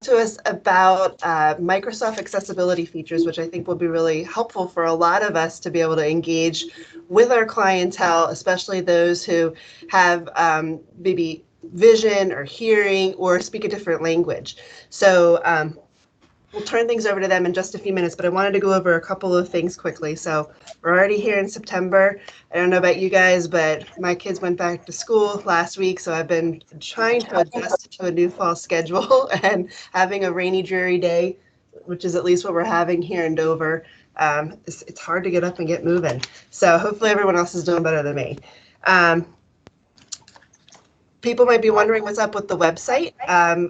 to us about Microsoft accessibility features, which I think will be really helpful for a lot of us to be able to engage with our clientele, especially those who have maybe vision or hearing or speak a different language. So we'll turn things over to them in just a few minutes, but I wanted to go over a couple of things quickly. So we're already here in September. I don't know about you guys, but my kids went back to school last week, so I've been trying to adjust to a new fall schedule and having a rainy, dreary day, which is at least what we're having here in Dover. It's hard to get up and get moving. So hopefully everyone else is doing better than me. People might be wondering what's up with the website.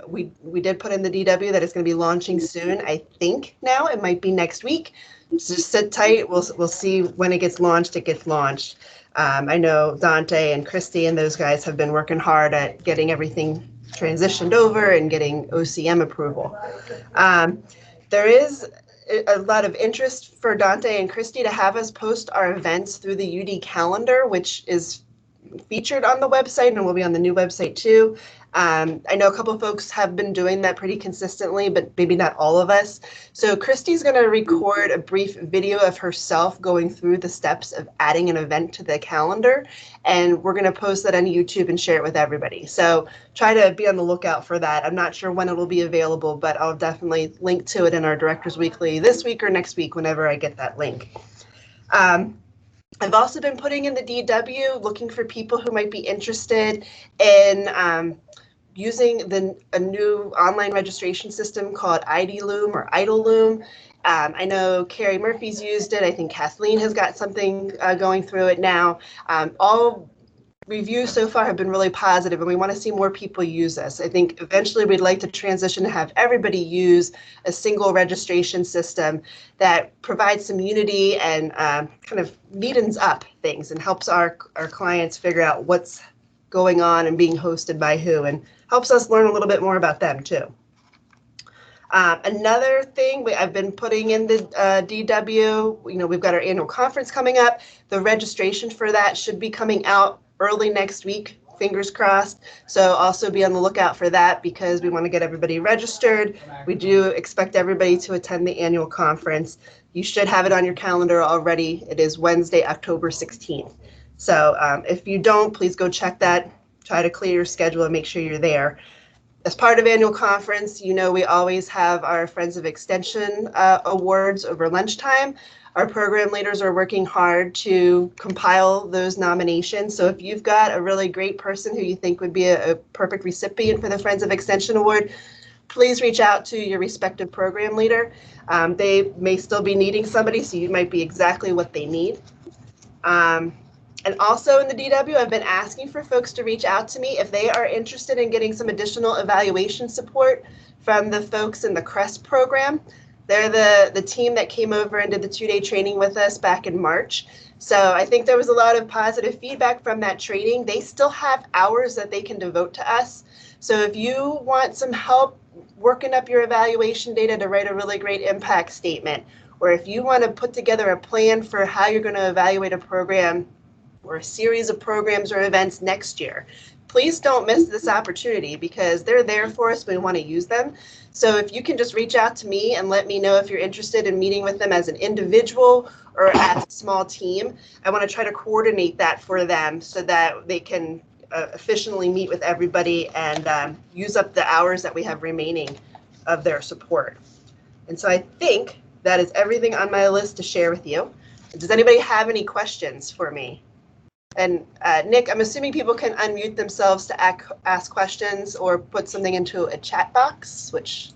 We did put in the DW that it's going to be launching soon. I think now it might be next week. So just sit tight. We'll see when it gets launched. It gets launched. I know Dante and Christy and those guys have been working hard at getting everything transitioned over and getting OCM approval. There is a lot of interest for Dante and Christy to have us post our events through the UD calendar, which is featured on the website and will be on the new website too. I know a couple of folks have been doing that pretty consistently, but maybe not all of us. So Christy's going to record a brief video of herself going through the steps of adding an event to the calendar, and we're going to post that on YouTube and share it with everybody. So try to be on the lookout for that. I'm not sure when it will be available, but I'll definitely link to it in our Directors Weekly this week or next week whenever I get that link. I've also been putting in the DW, looking for people who might be interested in using a new online registration system called IDLoom or IDLoom. I know Carrie Murphy's used it. I think Kathleen has got something going through it now. All reviews so far have been really positive, and we want to see more people use this. I think eventually we'd like to transition to have everybody use a single registration system that provides some unity and kind of neatens up things and helps our clients figure out what's going on and being hosted by who, and helps us learn a little bit more about them too. Another thing I've been putting in the DW, we've got our annual conference coming up. The registration for that should be coming out early next week, fingers crossed. So also be on the lookout for that because we want to get everybody registered. We do expect everybody to attend the annual conference. You should have it on your calendar already. It is Wednesday, October 16th. So if you don't, please go check that. Try to clear your schedule and make sure you're there. As part of annual conference, we always have our Friends of Extension awards over lunchtime. Our program leaders are working hard to compile those nominations. So if you've got a really great person who you think would be a perfect recipient for the Friends of Extension Award, please reach out to your respective program leader. They may still be needing somebody, so you might be exactly what they need. And also in the DW, I've been asking for folks to reach out to me if they are interested in getting some additional evaluation support from the folks in the CREST program. They're the team that came over and did the 2-day training with us back in March. So I think there was a lot of positive feedback from that training. They still have hours that they can devote to us. So if you want some help working up your evaluation data to write a really great impact statement, or if you want to put together a plan for how you're going to evaluate a program or a series of programs or events next year, please don't miss this opportunity because they're there for us. We want to use them. So if you can just reach out to me and let me know if you're interested in meeting with them as an individual or as a small team, I want to try to coordinate that for them so that they can efficiently meet with everybody and use up the hours that we have remaining of their support. And so I think that is everything on my list to share with you. Does anybody have any questions for me? And Nick, I'm assuming people can unmute themselves to ask questions or put something into a chat box, which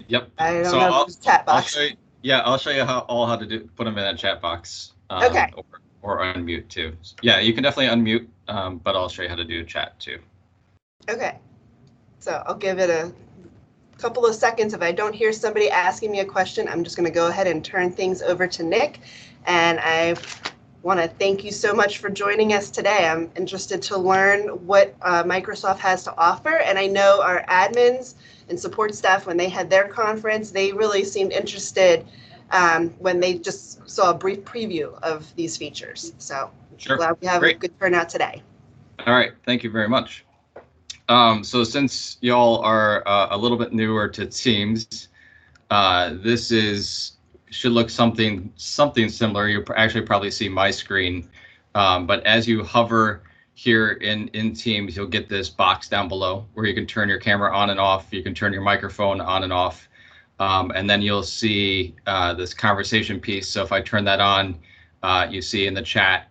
yep. I don't know if it's a chat box. I'll show you how to put them in a chat box. Okay. Or unmute too. Yeah, you can definitely unmute, but I'll show you how to do chat too. Okay. So I'll give it a couple of seconds. If I don't hear somebody asking me a question, I'm just going to go ahead and turn things over to Nick. And I want to thank you so much for joining us today. I'm interested to learn what Microsoft has to offer, and I know our admins and support staff, when they had their conference, they really seemed interested when they just saw a brief preview of these features. So sure. Glad we have Great. a good turnout today. All right, thank you very much. So since y'all are a little bit newer to Teams, this should look something similar. You'll actually probably see my screen, but as you hover here in Teams, you'll get this box down below where you can turn your camera on and off. You can turn your microphone on and off, and then you'll see this conversation piece. So if I turn that on, you see in the chat,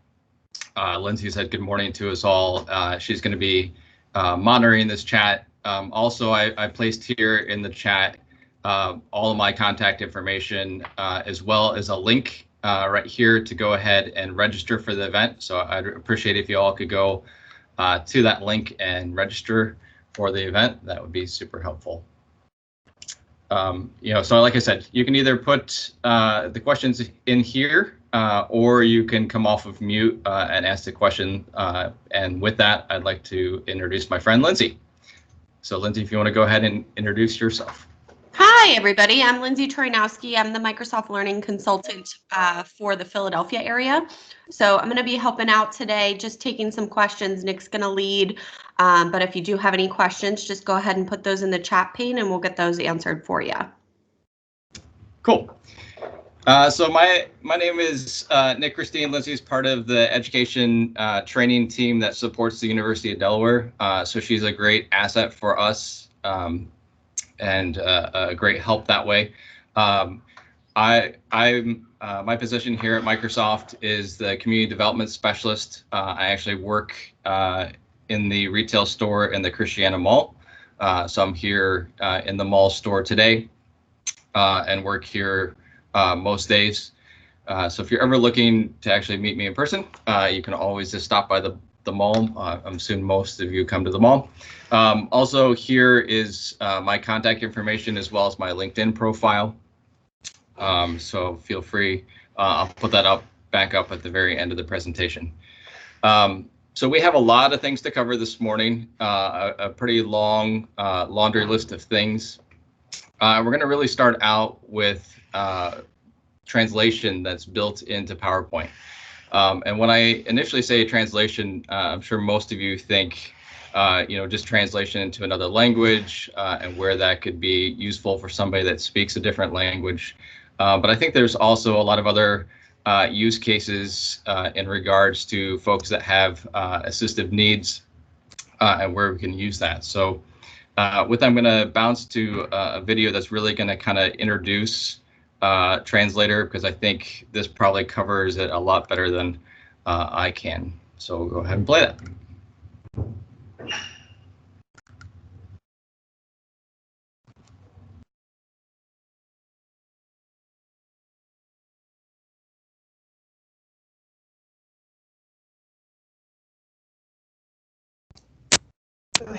Lindsay said good morning to us all. She's going to be monitoring this chat. Also, I placed here in the chat all of my contact information, as well as a link right here to go ahead and register for the event. So I'd appreciate if you all could go to that link and register for the event. That would be super helpful. So like I said, you can either put the questions in here, or you can come off of mute and ask the question. And with that, I'd like to introduce my friend Lindsay. So Lindsay, if you want to go ahead and introduce yourself. Hi, everybody. I'm Lindsay Torinowski. I'm the Microsoft Learning Consultant for the Philadelphia area. So I'm going to be helping out today, just taking some questions. Nick's going to lead, but if you do have any questions, just go ahead and put those in the chat pane and we'll get those answered for you. Cool. So my name is Nick Christine. Lindsay is part of the education training team that supports the University of Delaware. So she's a great asset for us. And a great help that way. My position here at Microsoft is the community development specialist. I actually work in the retail store in the Christiana Mall. So I'm here in the mall store today and work here most days. So if you're ever looking to actually meet me in person, you can always just stop by the mall. I'm assuming most of you come to the mall. Also, here is my contact information as well as my LinkedIn profile. So feel free. I'll put that back up at the very end of the presentation. So we have a lot of things to cover this morning, a pretty long laundry list of things. We're going to really start out with translation that's built into PowerPoint. And when I initially say translation, I'm sure most of you think, just translation into another language and where that could be useful for somebody that speaks a different language. But I think there's also a lot of other use cases in regards to folks that have assistive needs and where we can use that. So with that, I'm going to bounce to a video that's really going to kind of introduce translator, because I think this probably covers it a lot better than I can. So we'll go ahead and play that.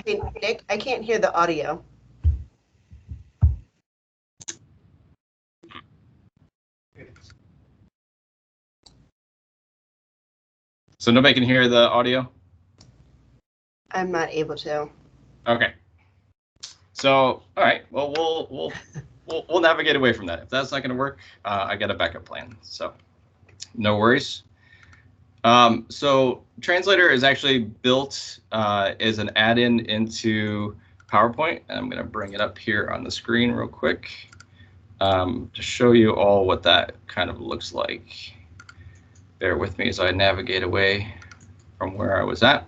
Hey, Nick, I can't hear the audio. So nobody can hear the audio? I'm not able to. Okay. So, all right. Well, we'll navigate away from that. If that's not going to work, I got a backup plan. So, no worries. So, Translator is actually built as an add-in into PowerPoint, and I'm going to bring it up here on the screen real quick to show you all what that kind of looks like. Bear with me as I navigate away from where I was at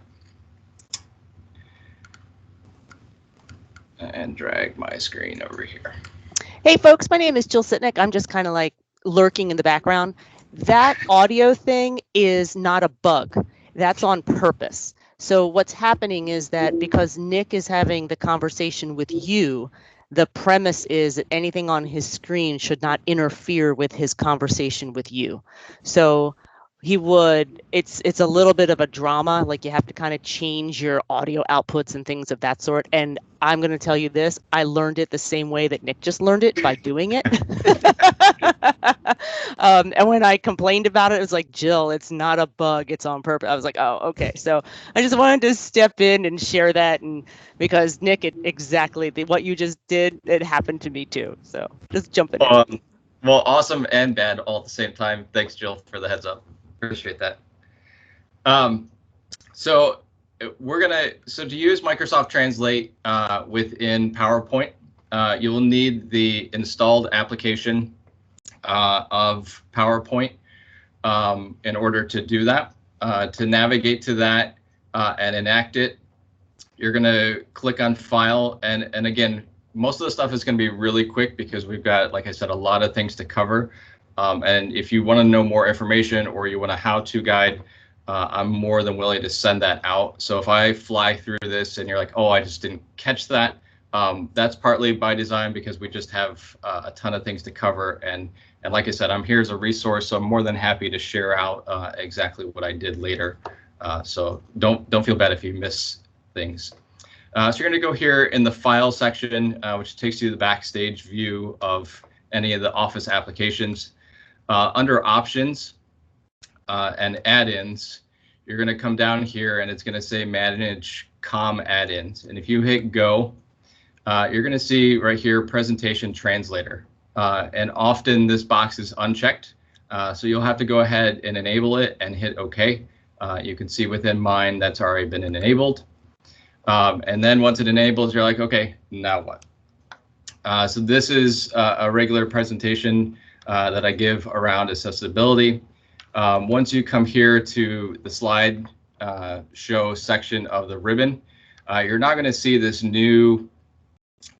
and drag my screen over here. Hey folks, my name is Jill Sitnick. I'm just kind of like lurking in the background. That audio thing is not a bug. That's on purpose. So what's happening is that because Nick is having the conversation with you, the premise is that anything on his screen should not interfere with his conversation with you. So it's a little bit of a drama, like you have to kind of change your audio outputs and things of that sort. And I'm going to tell you this, I learned it the same way that Nick just learned it, by doing it. And when I complained about it, it was like, Jill, it's not a bug, it's on purpose. I was like, oh, okay. So I just wanted to step in and share that, and because Nick, exactly what you just did, it happened to me too. So just jumping in. Well, awesome and bad all at the same time. Thanks, Jill, for the heads up. Appreciate that. So so to use Microsoft Translate within PowerPoint, you will need the installed application of PowerPoint in order to do that. To navigate to that and enact it, you're going to click on File, and again, most of the stuff is going to be really quick because we've got, like I said, a lot of things to cover. And if you want to know more information or you want a how-to guide, I'm more than willing to send that out. So if I fly through this and you're like, oh, I just didn't catch that, that's partly by design because we just have a ton of things to cover. And like I said, I'm here as a resource, so I'm more than happy to share out exactly what I did later. So don't feel bad if you miss things. So you're going to go here in the File section, which takes you to the backstage view of any of the Office applications. Under Options and Add-ins, you're going to come down here and it's going to say Manage COM Add-ins. And if you hit Go, you're going to see right here Presentation Translator. And often this box is unchecked, so you'll have to go ahead and enable it and hit OK. You can see within mine that's already been enabled. And then once it enables, you're like, OK, now what? So this is a regular presentation that I give around accessibility. Once you come here to the slide show section of the ribbon, you're not going to see this new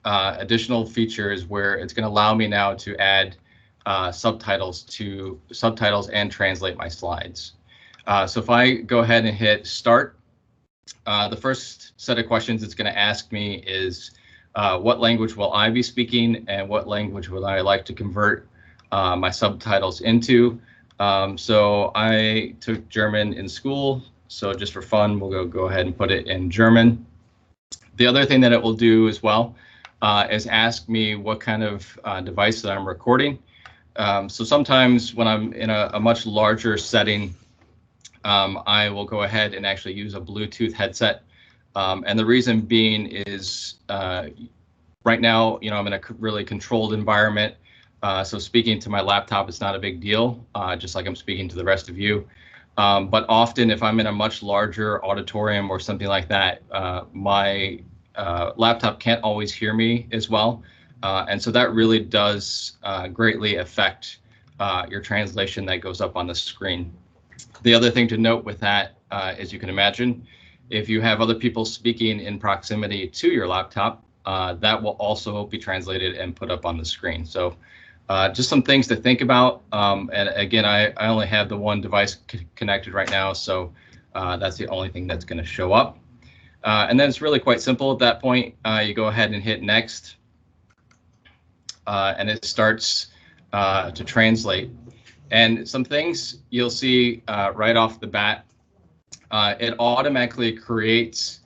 additional features where it's going to allow me now to add subtitles and translate my slides. So if I go ahead and hit Start, the first set of questions it's going to ask me is what language will I be speaking and what language would I like to convert my subtitles into. So I took German in school, so just for fun, we'll go ahead and put it in German. The other thing that it will do as well is ask me what kind of device that I'm recording. So sometimes when I'm in a much larger setting, I will go ahead and actually use a Bluetooth headset. And the reason being is right now, I'm in a really controlled environment. So speaking to my laptop is not a big deal, just like I'm speaking to the rest of you. But often if I'm in a much larger auditorium or something like that, my laptop can't always hear me as well. And so that really does greatly affect your translation that goes up on the screen. The other thing to note with that, as you can imagine, if you have other people speaking in proximity to your laptop, that will also be translated and put up on the screen. So just some things to think about. And again, I only have the one device connected right now, so that's the only thing that's going to show up. And then it's really quite simple at that point. You go ahead and hit Next, and it starts to translate. And some things you'll see right off the bat, it automatically creates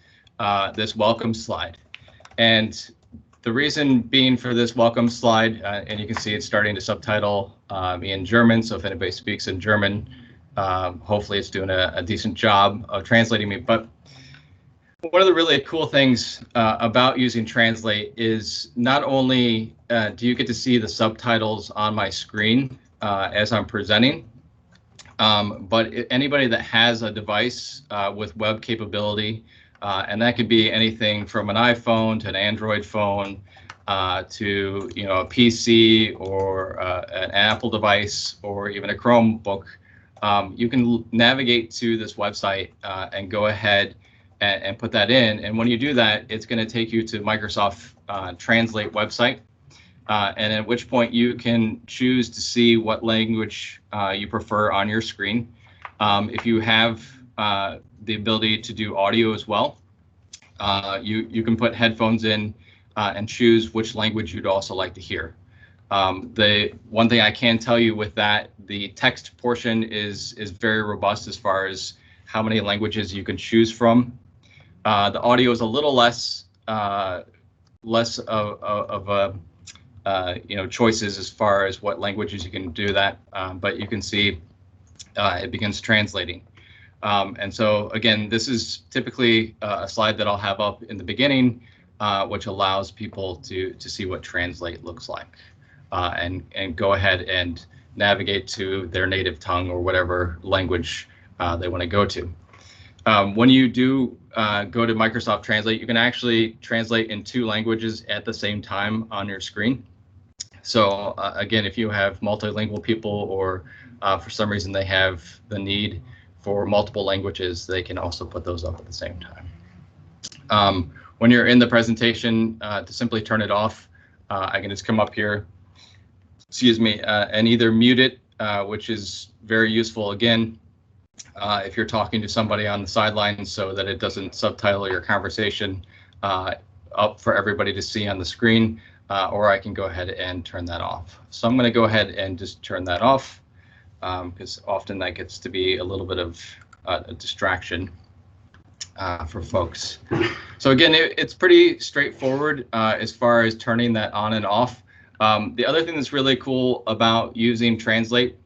this welcome slide. And the reason being for this welcome slide, and you can see it's starting to subtitle me in German, so if anybody speaks in German, hopefully it's doing a decent job of translating me. But one of the really cool things about using Translate is not only do you get to see the subtitles on my screen as I'm presenting, but anybody that has a device with web capability, and that could be anything from an iPhone to an Android phone to a PC or an Apple device or even a Chromebook, you can navigate to this website and go ahead and put that in. And when you do that, it's going to take you to Microsoft Translate website. And at which point you can choose to see what language you prefer on your screen. If you have the ability to do audio as well, you can put headphones in and choose which language you'd also like to hear. The one thing I can tell you with that, the text portion is very robust as far as how many languages you can choose from. The audio is a little less of a choices as far as what languages you can do that, but you can see it begins translating. And so again, this is typically a slide that I'll have up in the beginning, which allows people to see what Translate looks like, and go ahead and navigate to their native tongue or whatever language they want to go to. When you do go to Microsoft Translate, you can actually translate in 2 languages at the same time on your screen. So again, if you have multilingual people, or for some reason they have the need for multiple languages, they can also put those up at the same time. When you're in the presentation, to simply turn it off, I can just come up here, excuse me, and either mute it, which is very useful again, if you're talking to somebody on the sidelines, so that it doesn't subtitle your conversation up for everybody to see on the screen, or I can go ahead and turn that off. So I'm going to go ahead and just turn that off, because often that gets to be a little bit of a distraction for folks. So again, it's pretty straightforward as far as turning that on and off. The other thing that's really cool about using Translate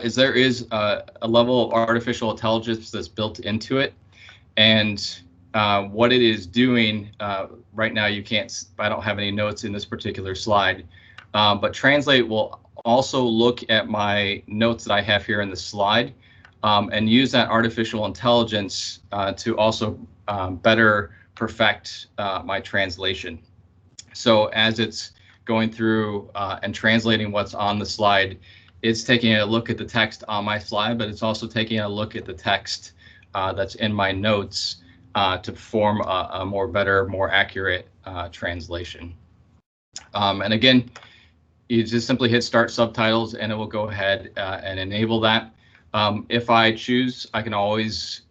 is there is a level of artificial intelligence that's built into it, and what it is doing right now, you can't, I don't have any notes in this particular slide, but Translate will also look at my notes that I have here in the slide, and use that artificial intelligence to also better perfect my translation. So as it's going through and translating what's on the slide, it's taking a look at the text on my slide, but it's also taking a look at the text that's in my notes to form a more better, more accurate translation. And again, you just simply hit Start Subtitles, and it will go ahead and enable that. If I choose, I can always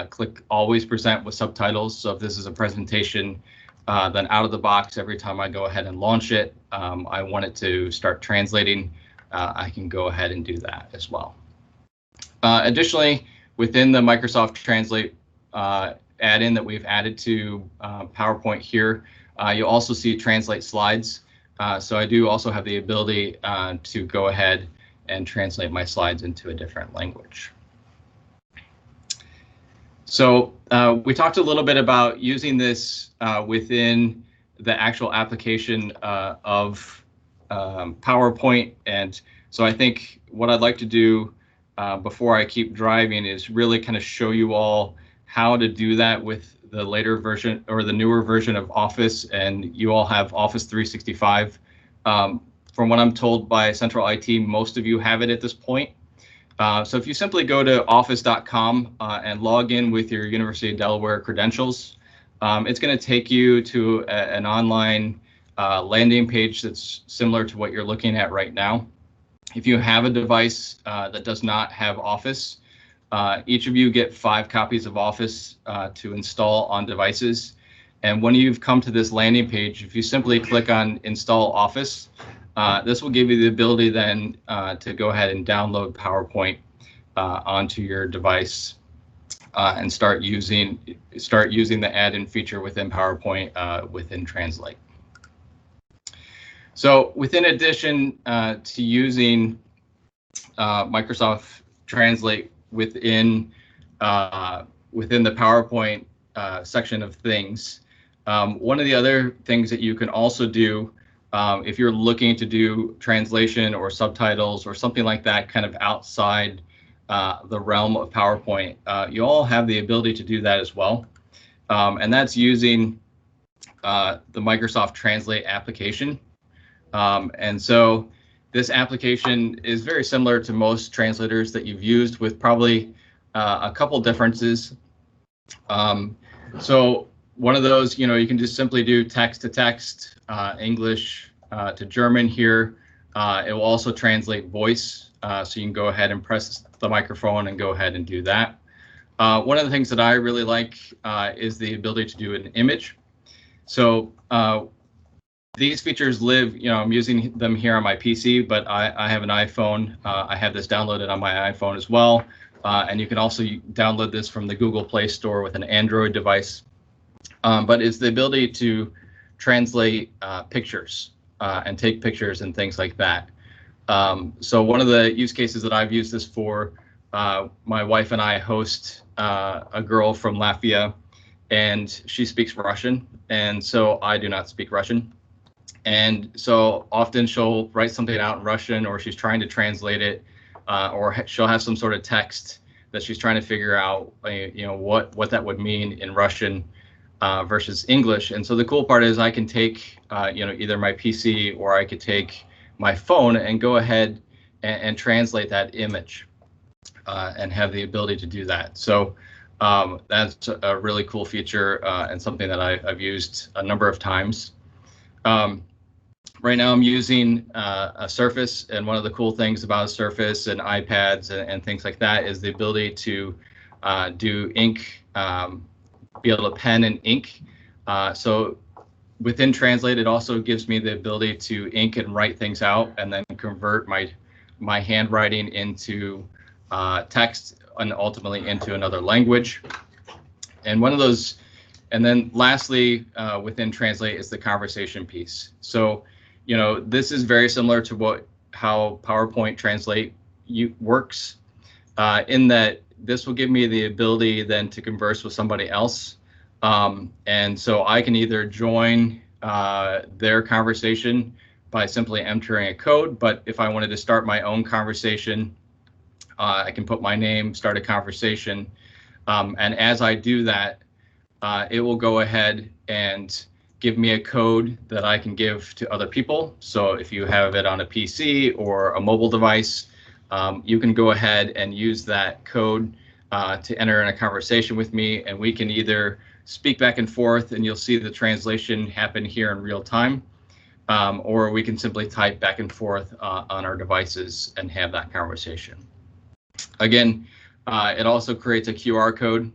click Always Present with Subtitles. So if this is a presentation, then out of the box, every time I go ahead and launch it, I want it to start translating, I can go ahead and do that as well. Additionally, within the Microsoft Translate add-in that we've added to PowerPoint here, you'll also see Translate Slides. So I do also have the ability to go ahead and translate my slides into a different language. So we talked a little bit about using this within the actual application of PowerPoint. And so I think what I'd like to do before I keep driving is really kind of show you all how to do that with the later version or the newer version of Office. And you all have Office 365. From what I'm told by Central IT, most of you have it at this point. So if you simply go to office.com and log in with your University of Delaware credentials, it's going to take you to an online landing page that's similar to what you're looking at right now. If you have a device that does not have Office, each of you get 5 copies of Office to install on devices. And when you've come to this landing page, if you simply click on Install Office, this will give you the ability then to go ahead and download PowerPoint onto your device and start using the add-in feature within PowerPoint within Translate. So within addition to using Microsoft Translate within the PowerPoint section of things, one of the other things that you can also do if you're looking to do translation or subtitles or something like that kind of outside the realm of PowerPoint, you all have the ability to do that as well. And that's using the Microsoft Translate application. And so this application is very similar to most translators that you've used, with probably a couple differences. So one of those, you can just simply do text to text, English to German here. It will also translate voice, so you can go ahead and press the microphone and go ahead and do that. One of the things that I really like is the ability to do an image. So these features live, I'm using them here on my PC, but I have an iPhone. I have this downloaded on my iPhone as well. And you can also download this from the Google Play Store with an Android device. But it's the ability to translate pictures and take pictures and things like that. So one of the use cases that I've used this for, my wife and I host a girl from Latvia, and she speaks Russian, and so I do not speak Russian. And so often she'll write something out in Russian, or she's trying to translate it, or she'll have some sort of text that she's trying to figure out, what that would mean in Russian versus English. And so the cool part is I can take, either my PC or I could take my phone and go ahead and translate that image and have the ability to do that. So that's a really cool feature and something that I've used a number of times. Right now I'm using a Surface, and one of the cool things about a Surface and iPads and things like that is the ability to do ink, be able to pen and ink. So within Translate, it also gives me the ability to ink and write things out and then convert my handwriting into text and ultimately into another language. And one of those, and then lastly, within Translate is the conversation piece. So, this is very similar to how PowerPoint Translate works, in that this will give me the ability then to converse with somebody else. And so I can either join their conversation by simply entering a code, but if I wanted to start my own conversation, I can put my name, start a conversation, and as I do that, it will go ahead and give me a code that I can give to other people. So if you have it on a PC or a mobile device, you can go ahead and use that code to enter in a conversation with me, and we can either speak back and forth and you'll see the translation happen here in real time, or we can simply type back and forth on our devices and have that conversation. Again, it also creates a QR code.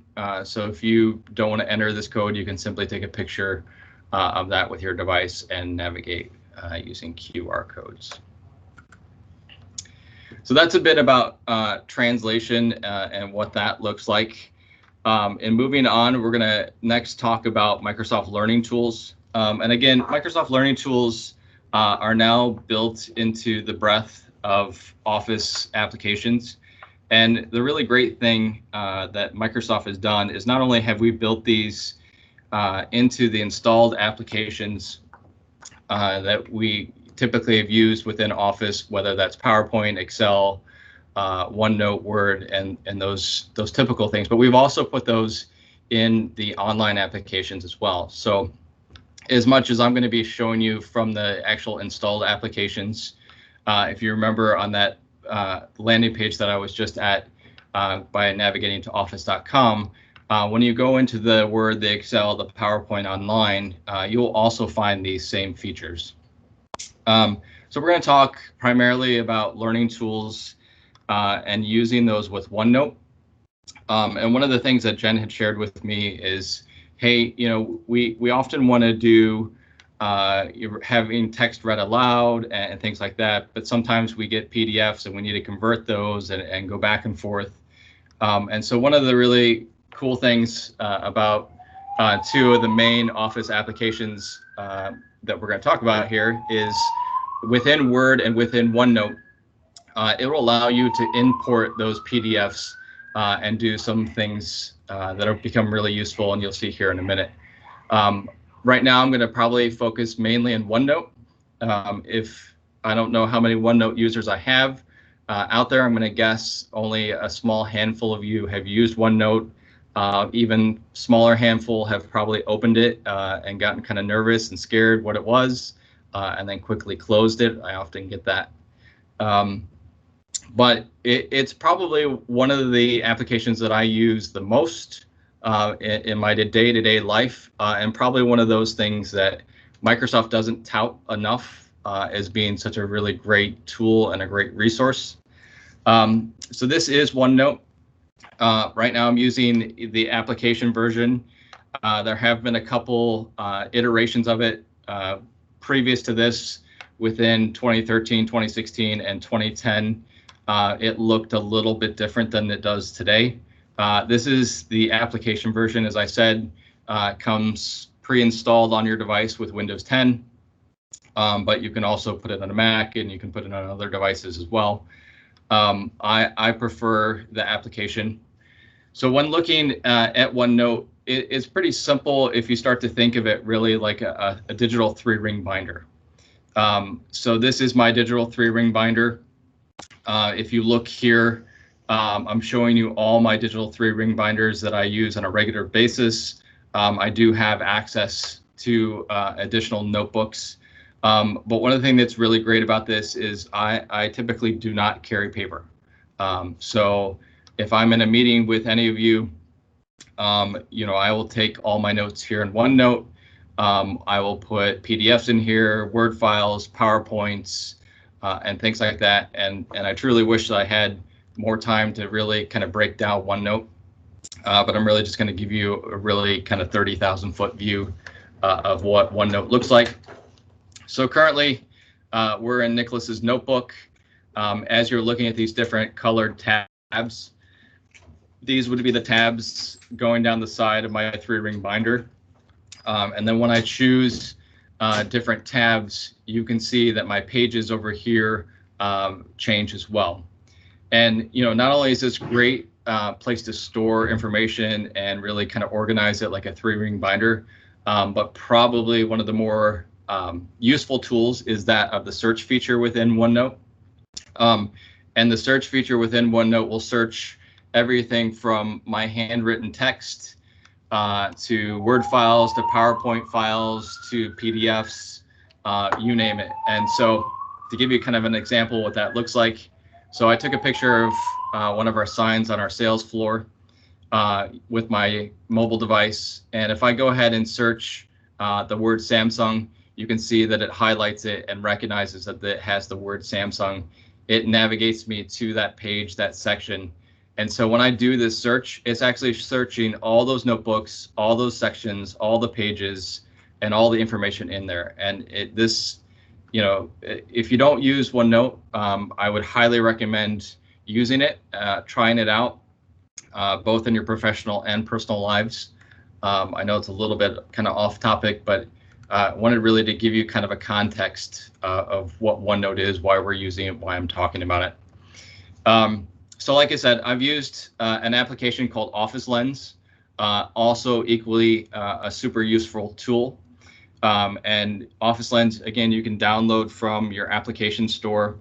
So if you don't want to enter this code, you can simply take a picture of that with your device and navigate using QR codes. So that's a bit about translation and what that looks like. And moving on, we're going to next talk about Microsoft Learning Tools. And again, Microsoft Learning Tools are now built into the breadth of Office applications. And the really great thing that Microsoft has done is not only have we built these into the installed applications that we typically have used within Office, whether that's PowerPoint, Excel, OneNote, Word, and those typical things, but we've also put those in the online applications as well. So as much as I'm going to be showing you from the actual installed applications, if you remember on that landing page that I was just at by navigating to office.com, when you go into the Word, the Excel, the PowerPoint online, you'll also find these same features. So we're going to talk primarily about learning tools and using those with OneNote. And one of the things that Jen had shared with me is, hey, we often want to do having text read aloud and things like that, but sometimes we get PDFs and we need to convert those and go back and forth. And so one of the really cool things about two of the main Office applications that we're going to talk about here is within Word and within OneNote, it will allow you to import those PDFs and do some things that have become really useful, and you'll see here in a minute. Right now, I'm going to probably focus mainly on OneNote. If I don't know how many OneNote users I have out there, I'm going to guess only a small handful of you have used OneNote. Even smaller handful have probably opened it and gotten kind of nervous and scared what it was, and then quickly closed it. I often get that. But it's probably one of the applications that I use the most in my day-to-day life, and probably one of those things that Microsoft doesn't tout enough as being such a really great tool and a great resource. So this is OneNote. Right now I'm using the application version. There have been a couple iterations of it previous to this within 2013, 2016, and 2010. It looked a little bit different than it does today. This is the application version, as I said, comes pre-installed on your device with Windows 10, but you can also put it on a Mac and you can put it on other devices as well. I prefer the application. So when looking at OneNote, it's pretty simple if you start to think of it really like a digital 3-ring binder. So this is my digital 3-ring binder. If you look here I'm showing you all my digital 3-ring binders that I use on a regular basis. I do have access to additional notebooks. But one of the things that's really great about this is I typically do not carry paper. So if I'm in a meeting with any of you, I will take all my notes here in OneNote. I will put PDFs in here, Word files, PowerPoints, and things like that. And I truly wish that I had more time to really kind of break down OneNote. But I'm really just going to give you a really kind of 30,000-foot view of what OneNote looks like. So currently, we're in Nicholas's notebook. As you're looking at these different colored tabs, these would be the tabs going down the side of my 3-ring binder. And then when I choose different tabs, you can see that my pages over here change as well. And not only is this great place to store information and really kind of organize it like a 3-ring binder, but probably one of the more useful tools is that of the search feature within OneNote. And the search feature within OneNote will search everything from my handwritten text to Word files, to PowerPoint files, to PDFs, you name it. And so to give you kind of an example of what that looks like, so I took a picture of one of our signs on our sales floor with my mobile device. And if I go ahead and search the word Samsung, you can see that it highlights it and recognizes that it has the word Samsung. It navigates me to that page, that section. And so when I do this search, it's actually searching all those notebooks, all those sections, all the pages, and all the information in there. And if you don't use OneNote, I would highly recommend using it, trying it out, both in your professional and personal lives. I know it's a little bit kind of off topic, but I wanted really to give you kind of a context of what OneNote is, why we're using it, why I'm talking about it. So like I said, I've used an application called Office Lens, also equally a super useful tool. And Office Lens, again, you can download from your application store.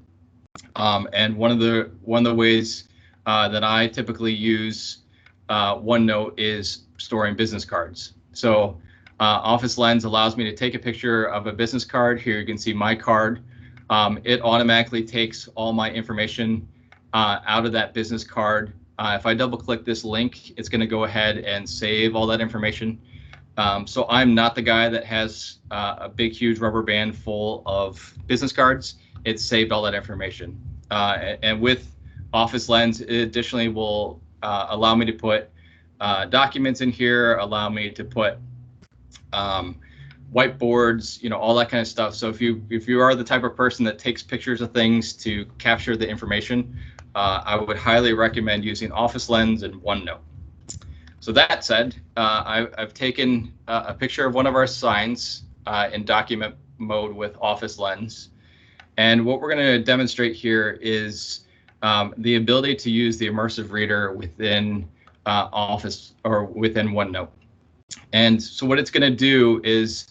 And one of the ways that I typically use OneNote is storing business cards. So Office Lens allows me to take a picture of a business card. Here you can see my card. It automatically takes all my information out of that business card. If I double click this link, it's going to go ahead and save all that information. So I'm not the guy that has a big, huge rubber band full of business cards. It's saved all that information. And with Office Lens, it additionally will allow me to put documents in here, allow me to put whiteboards, all that kind of stuff. So if you are the type of person that takes pictures of things to capture the information, I would highly recommend using Office Lens and OneNote. So that said, I've taken a picture of one of our signs in document mode with Office Lens. And what we're going to demonstrate here is the ability to use the immersive reader within Office or within OneNote. And so what it's going to do is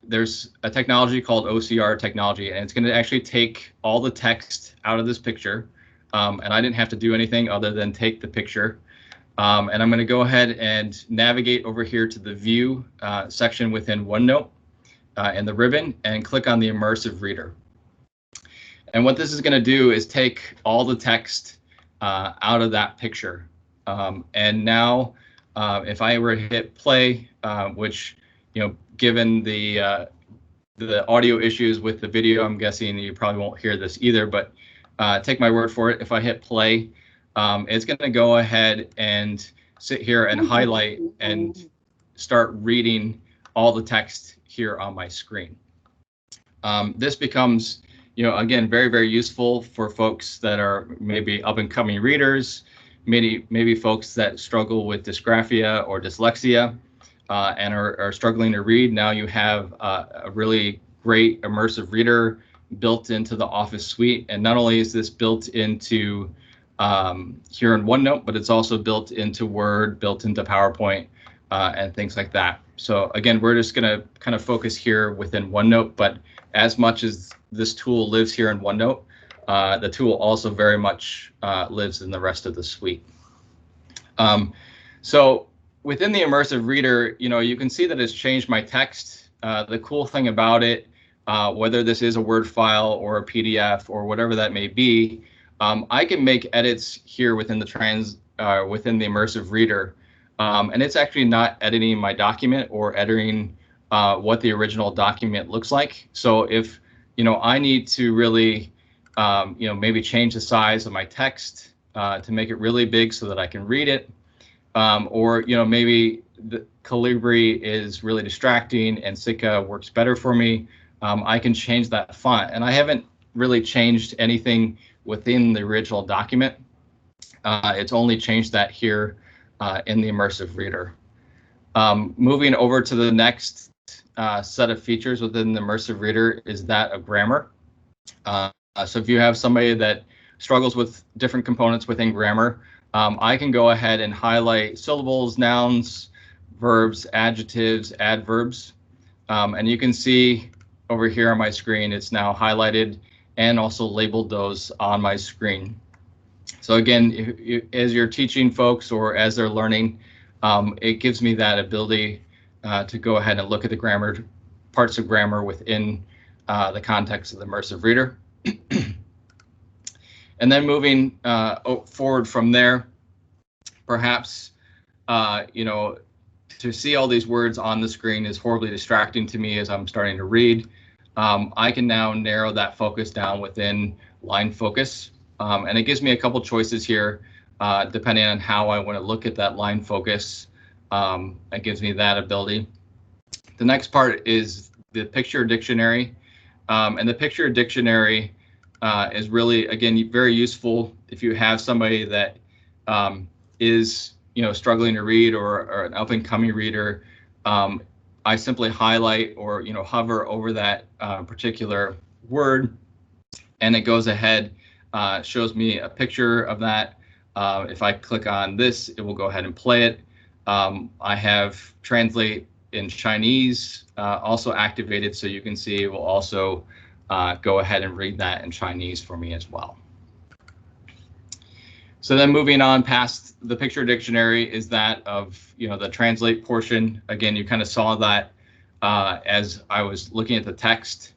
there's a technology called OCR technology, and it's going to actually take all the text out of this picture. And I didn't have to do anything other than take the picture. And I'm going to go ahead and navigate over here to the View section within OneNote and the ribbon and click on the Immersive Reader. And what this is going to do is take all the text out of that picture. And now, if I were to hit play, which, given the audio issues with the video, I'm guessing you probably won't hear this either, but take my word for it. If I hit play, it's going to go ahead and sit here and highlight and start reading all the text here on my screen. This becomes, again, very, very useful for folks that are maybe up and coming readers, maybe folks that struggle with dysgraphia or dyslexia and are struggling to read. Now you have a really great immersive reader built into the Office suite. And not only is this built into here in OneNote, but it's also built into Word, built into PowerPoint, and things like that. So again, we're just going to kind of focus here within OneNote, but as much as this tool lives here in OneNote, the tool also very much lives in the rest of the suite. So within the immersive reader, you can see that it's changed my text. The cool thing about it, whether this is a Word file or a PDF or whatever that may be, I can make edits here within the immersive reader, and it's actually not editing my document or editing what the original document looks like. So if I need to really maybe change the size of my text to make it really big so that I can read it, or maybe the Calibri is really distracting and Sitka works better for me, I can change that font. And I haven't really changed anything within the original document. It's only changed that here in the immersive reader. Moving over to the next set of features within the immersive reader is that of grammar. So if you have somebody that struggles with different components within grammar, I can go ahead and highlight syllables, nouns, verbs, adjectives, adverbs, and you can see over here on my screen, it's now highlighted and also labeled those on my screen. So again, as you're teaching folks or as they're learning, it gives me that ability to go ahead and look at the grammar, parts of grammar within the context of the immersive reader. And then moving forward from there, perhaps, to see all these words on the screen is horribly distracting to me as I'm starting to read. I can now narrow that focus down within line focus. And it gives me a couple choices here, depending on how I want to look at that line focus. It gives me that ability. The next part is the picture dictionary. And the picture dictionary is really, again, very useful if you have somebody that is struggling to read or an up and coming reader. I simply highlight or hover over that particular word, and it goes ahead, shows me a picture of that. If I click on this, it will go ahead and play it. I have translate in Chinese also activated, so you can see it will also go ahead and read that in Chinese for me as well. So then moving on past the picture dictionary is that of the translate portion. Again, you kind of saw that as I was looking at the text.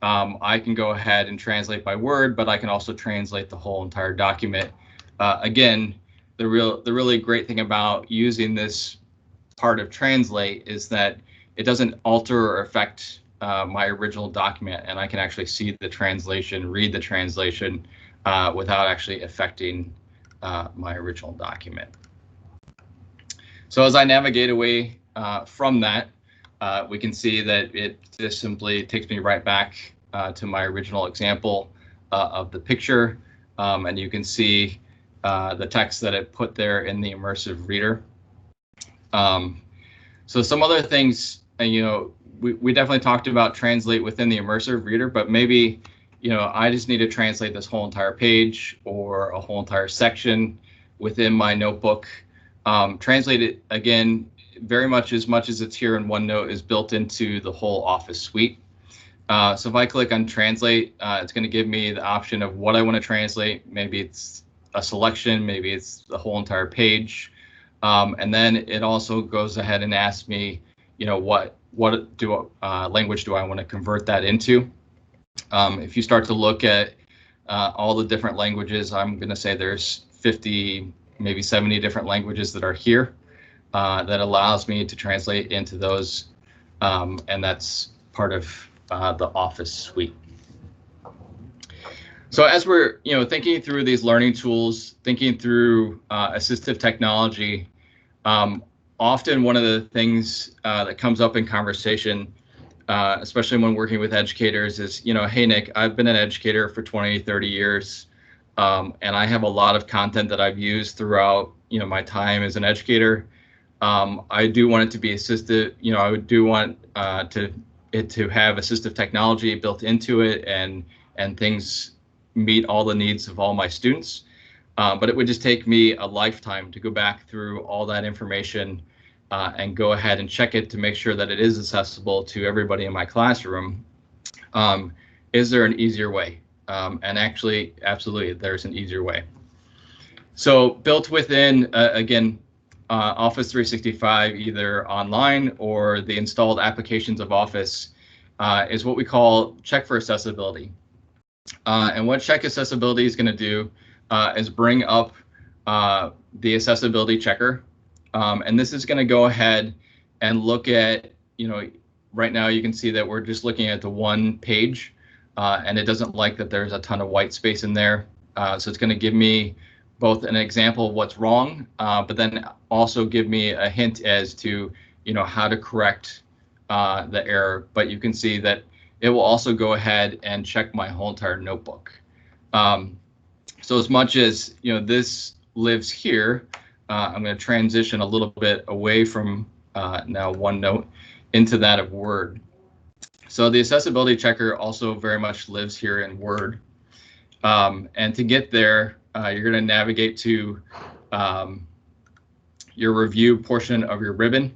I can go ahead and translate by word, but I can also translate the whole entire document. Again, the really great thing about using this part of translate is that it doesn't alter or affect my original document, and I can actually see the translation, read the translation without actually affecting my original document. So as I navigate away from that, we can see that it just simply takes me right back to my original example of the picture, and you can see the text that it put there in the immersive reader. So some other things, we definitely talked about translate within the immersive reader, but maybe I just need to translate this whole entire page or a whole entire section within my notebook. Translate it, again, very much as it's here in OneNote is built into the whole Office suite. So if I click on translate, it's going to give me the option of what I want to translate. Maybe it's a selection, maybe it's the whole entire page. And then it also goes ahead and asks me, what language do I want to convert that into? If you start to look at all the different languages, I'm going to say there's 50, maybe 70 different languages that are here that allows me to translate into those, and that's part of the Office suite. So as we're thinking through these learning tools, thinking through assistive technology, often one of the things that comes up in conversation, especially when working with educators, is, hey, Nick, I've been an educator for 20, 30 years, and I have a lot of content that I've used throughout, my time as an educator. I do want it to be assistive. I do want it to have assistive technology built into it, and things meet all the needs of all my students. But it would just take me a lifetime to go back through all that information and go ahead and check it to make sure that it is accessible to everybody in my classroom. Is there an easier way? And actually, absolutely, there's an easier way. So built within, again, Office 365, either online or the installed applications of Office, is what we call Check for Accessibility. And what Check Accessibility is going to do is bring up the accessibility checker. And this is going to go ahead and look at, right now you can see that we're just looking at the one page, and it doesn't like that there's a ton of white space in there. So it's going to give me both an example of what's wrong, but then also give me a hint as to, how to correct the error. But you can see that it will also go ahead and check my whole entire notebook. So as much as, this lives here, I'm going to transition a little bit away from now OneNote into that of Word. So the accessibility checker also very much lives here in Word. And to get there, you're going to navigate to your review portion of your ribbon.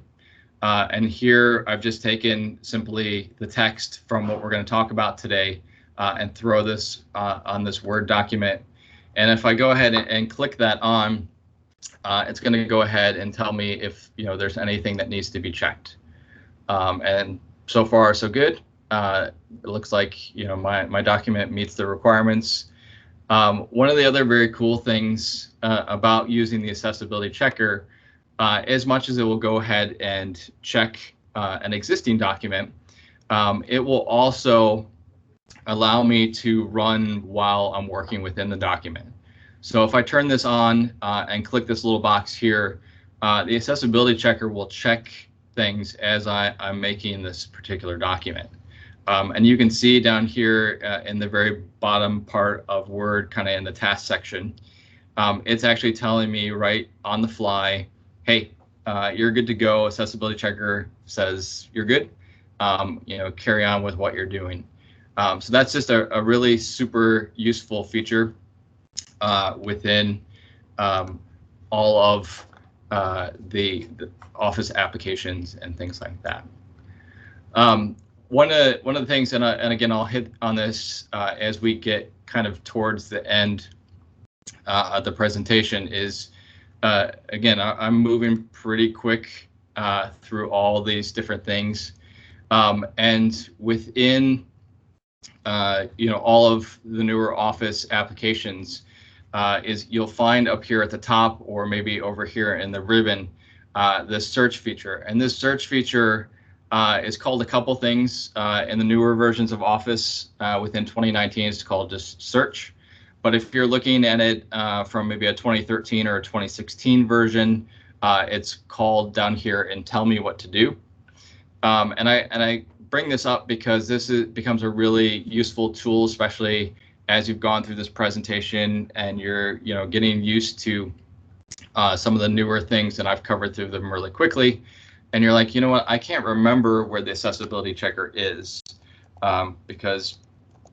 And here I've just taken simply the text from what we're going to talk about today and throw this on this Word document. And if I go ahead and click that on, it's going to go ahead and tell me if there's anything that needs to be checked. And so far so good. It looks like my document meets the requirements. One of the other very cool things about using the accessibility checker, as much as it will go ahead and check an existing document, it will also allow me to run while I'm working within the document. So if I turn this on and click this little box here, the accessibility checker will check things as I'm making this particular document. And you can see down here in the very bottom part of Word, kind of in the task section, it's actually telling me right on the fly, hey, you're good to go. Accessibility checker says you're good. Carry on with what you're doing. So that's just a really super useful feature within all of the Office applications and things like that. One of the things, and again, I'll hit on this as we get kind of towards the end of the presentation, is again, I'm moving pretty quick through all these different things, and within all of the newer Office applications, you'll find up here at the top, or maybe over here in the ribbon, the search feature. And this search feature is called a couple things in the newer versions of Office. Within 2019, it's called just search. But if you're looking at it from maybe a 2013 or a 2016 version, it's called down here and tell me what to do. And I bring this up because this becomes a really useful tool, especially as you've gone through this presentation and you're getting used to some of the newer things, and I've covered through them really quickly. And you're like, what, I can't remember where the accessibility checker is because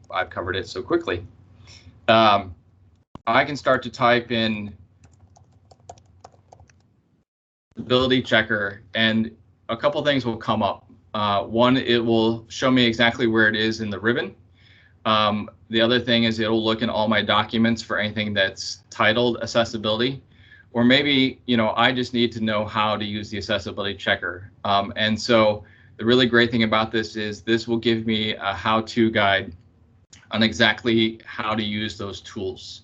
I've covered it so quickly. I can start to type in ability checker, and a couple things will come up. One, it will show me exactly where it is in the ribbon. The other thing is it'll look in all my documents for anything that's titled accessibility. Or maybe, I just need to know how to use the accessibility checker. And so the really great thing about this is this will give me a how-to guide on exactly how to use those tools.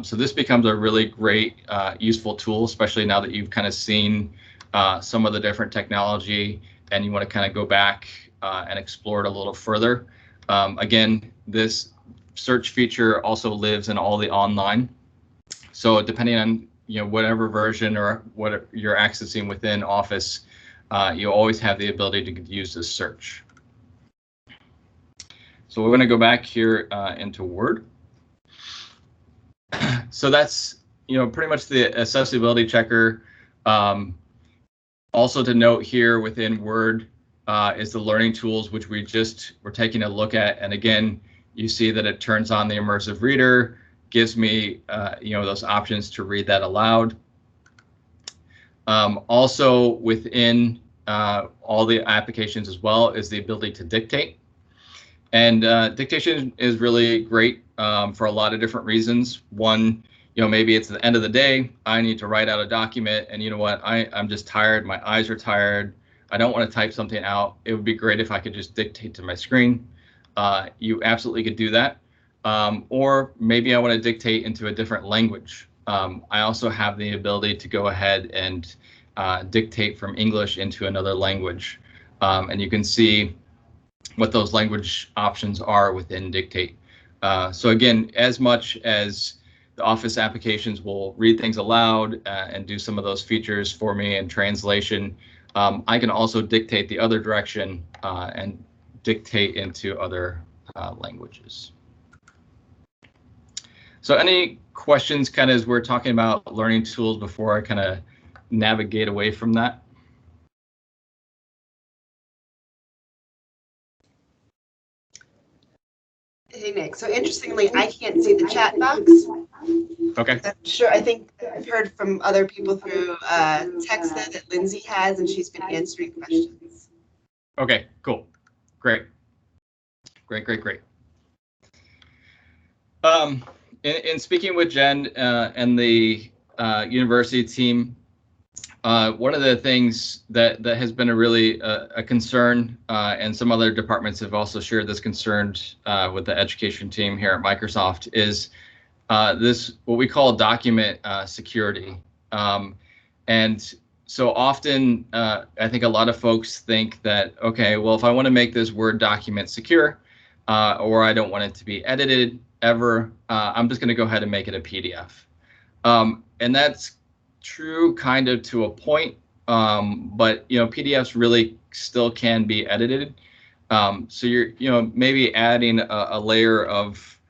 So this becomes a really great, useful tool, especially now that you've kind of seen some of the different technology and you want to kind of go back and explore it a little further. Again, this search feature also lives in all the online. So depending on whatever version or what you're accessing within Office, you always have the ability to use this search. So we're going to go back here into Word. So that's pretty much the accessibility checker. Also to note here within Word is the learning tools, which we're taking a look at. And again, you see that it turns on the immersive reader, gives me those options to read that aloud. Also within all the applications as well is the ability to dictate. And dictation is really great for a lot of different reasons. One, maybe it's the end of the day. I need to write out a document, and you know what? I'm just tired. My eyes are tired. I don't want to type something out. It would be great if I could just dictate to my screen. You absolutely could do that. Or maybe I want to dictate into a different language. I also have the ability to go ahead and dictate from English into another language. And you can see what those language options are within Dictate. So again, as much as the Office applications will read things aloud and do some of those features for me and translation, I can also dictate the other direction and dictate into other languages. So any questions kind of as we're talking about learning tools before I kind of navigate away from that? Hey, Nick. So interestingly, I can't see the chat box. Okay. I'm sure. I think I've heard from other people through text that Lindsay has, and she's been answering questions. Okay, cool. Great. Great. In speaking with Jen and the university team, one of the things that has been a concern, and some other departments have also shared this concern with the education team here at Microsoft, is this what we call document security. And so often, I think a lot of folks think that, okay, well, if I want to make this Word document secure, or I don't want it to be edited ever, I'm just going to go ahead and make it a PDF. And that's true kind of to a point, but PDFs really still can be edited. So you're maybe adding a layer of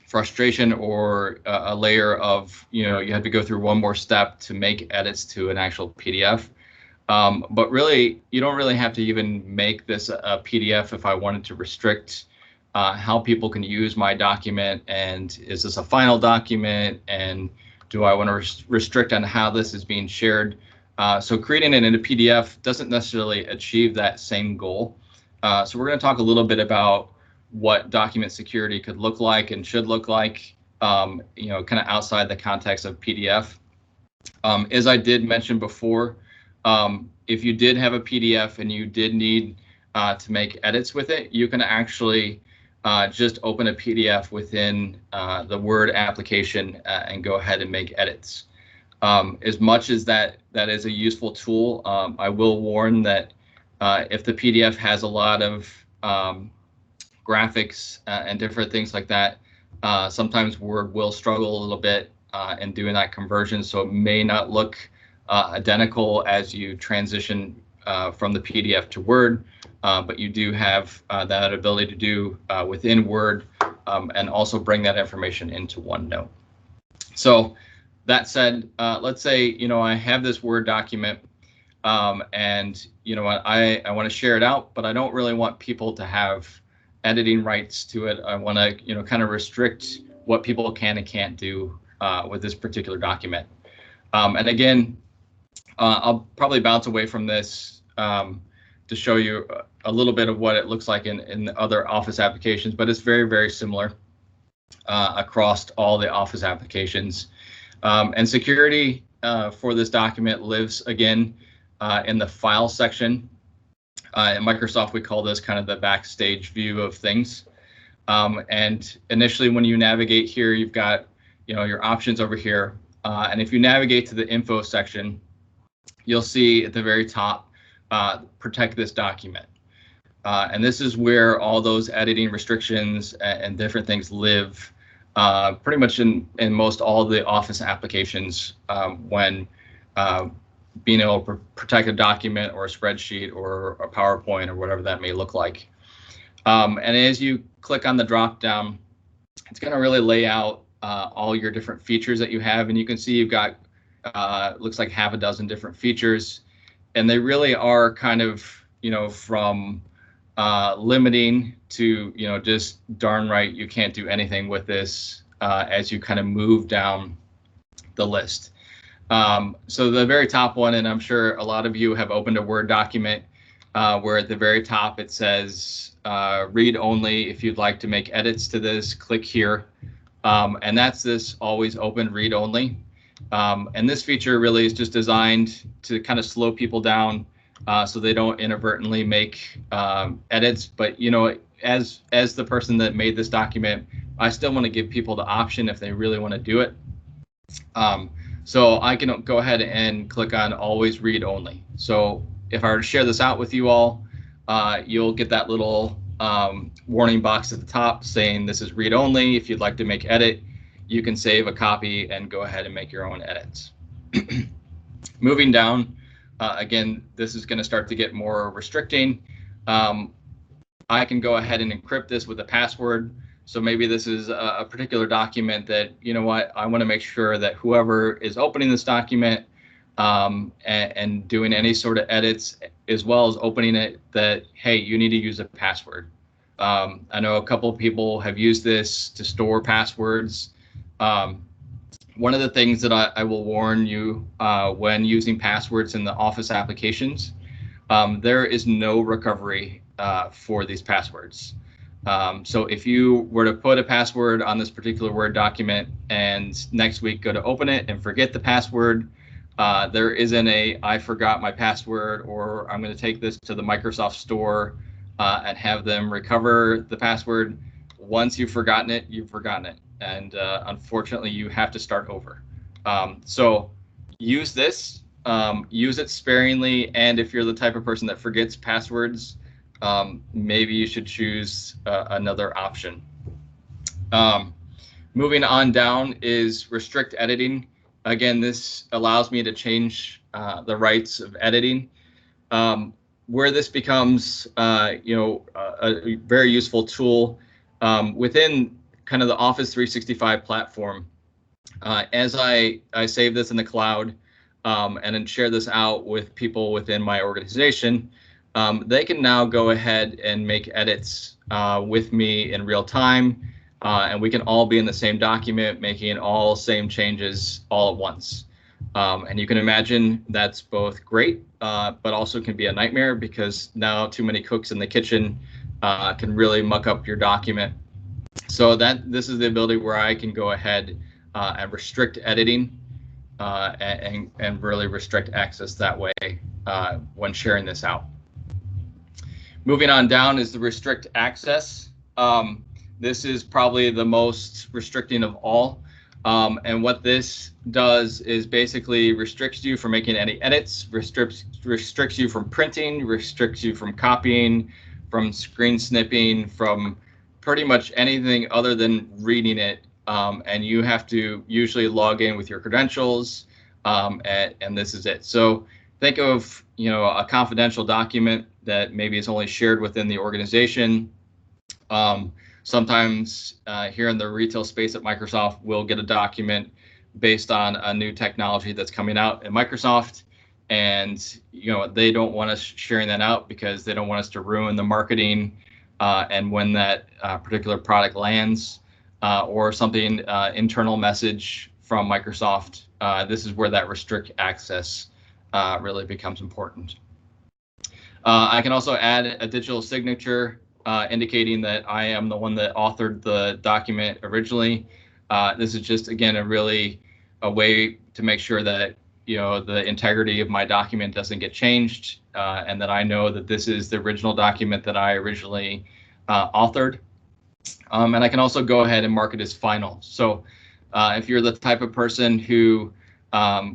frustration, or a layer of you have to go through one more step to make edits to an actual PDF. But really, you don't really have to even make this a PDF if I wanted to restrict how people can use my document, and is this a final document, and do I want to restrict on how this is being shared? So creating it in a PDF doesn't necessarily achieve that same goal. So we're going to talk a little bit about what document security could look like and should look like, kind of outside the context of PDF. As I did mention before, if you did have a PDF and you did need to make edits with it, you can actually just open a PDF within the Word application and go ahead and make edits. As much as that is a useful tool, I will warn that if the PDF has a lot of graphics and different things like that, sometimes Word will struggle a little bit in doing that conversion, so it may not look identical as you transition from the PDF to Word, but you do have that ability to do within Word, and also bring that information into OneNote. So that said, let's say I have this Word document, and I want to share it out, but I don't really want people to have editing rights to it. I want to kind of restrict what people can and can't do with this particular document. And again, I'll probably bounce away from this to show you a little bit of what it looks like in other Office applications, but it's very, very similar across all the Office applications. And security for this document lives, again, in the file section. In Microsoft, we call this kind of the backstage view of things. And initially, when you navigate here, you've got your options over here. And if you navigate to the info section, you'll see at the very top, protect this document. And this is where all those editing restrictions and different things live, pretty much in most all of the Office applications, when being able to protect a document or a spreadsheet or a PowerPoint or whatever that may look like. And as you click on the drop down, it's going to really lay out all your different features that you have, and you can see you've got looks like half a dozen different features, and they really are kind of from limiting to just darn right you can't do anything with this as you kind of move down the list. So the very top one, and I'm sure a lot of you have opened a Word document, where at the very top it says read only. If you'd like to make edits to this, click here. And that's this always open read only. And this feature really is just designed to kind of slow people down so they don't inadvertently make edits. But, you know, as the person that made this document, I still want to give people the option if they really want to do it. So I can go ahead and click on always read only. So if I were to share this out with you all, you'll get that little warning box at the top saying this is read only. If you'd like to make edit, you can save a copy and go ahead and make your own edits. Moving down, again, this is going to start to get more restricting. I can go ahead and encrypt this with a password. So maybe this is a particular document that, you know what, I want to make sure that whoever is opening this document and doing any sort of edits, as well as opening it, that, hey, you need to use a password. I know a couple of people have used this to store passwords. One of the things that I will warn you when using passwords in the Office applications, there is no recovery for these passwords. So if you were to put a password on this particular Word document and next week go to open it and forget the password, there isn't a I forgot my password, or I'm going to take this to the Microsoft Store and have them recover the password. Once you've forgotten it, you've forgotten it. And unfortunately, you have to start over. So use this, use it sparingly. And if you're the type of person that forgets passwords, maybe you should choose another option. Moving on down is restrict editing. Again, this allows me to change the rights of editing. Where this becomes, a very useful tool within kind of the Office 365 platform. As I save this in the cloud and then share this out with people within my organization, they can now go ahead and make edits with me in real time, and we can all be in the same document, making all same changes all at once. And you can imagine that's both great, but also can be a nightmare, because now too many cooks in the kitchen can really muck up your document. So this is the ability where I can go ahead and restrict editing and really restrict access that way when sharing this out. Moving on down is the restrict access. This is probably the most restricting of all. And what this does is basically restricts you from making any edits, restricts you from printing, restricts you from copying, from screen snipping, from pretty much anything other than reading it. And you have to usually log in with your credentials, and this is it. So think of, a confidential document that maybe is only shared within the organization. Sometimes here in the retail space at Microsoft, we'll get a document based on a new technology that's coming out at Microsoft, and they don't want us sharing that out because they don't want us to ruin the marketing and when that particular product lands or something internal message from Microsoft. This is where that restrict access really becomes important. I can also add a digital signature indicating that I am the one that authored the document originally. This is just, again, a way to make sure that the integrity of my document doesn't get changed, and that I know that this is the original document that I originally authored. And I can also go ahead and mark it as final. So if you're the type of person who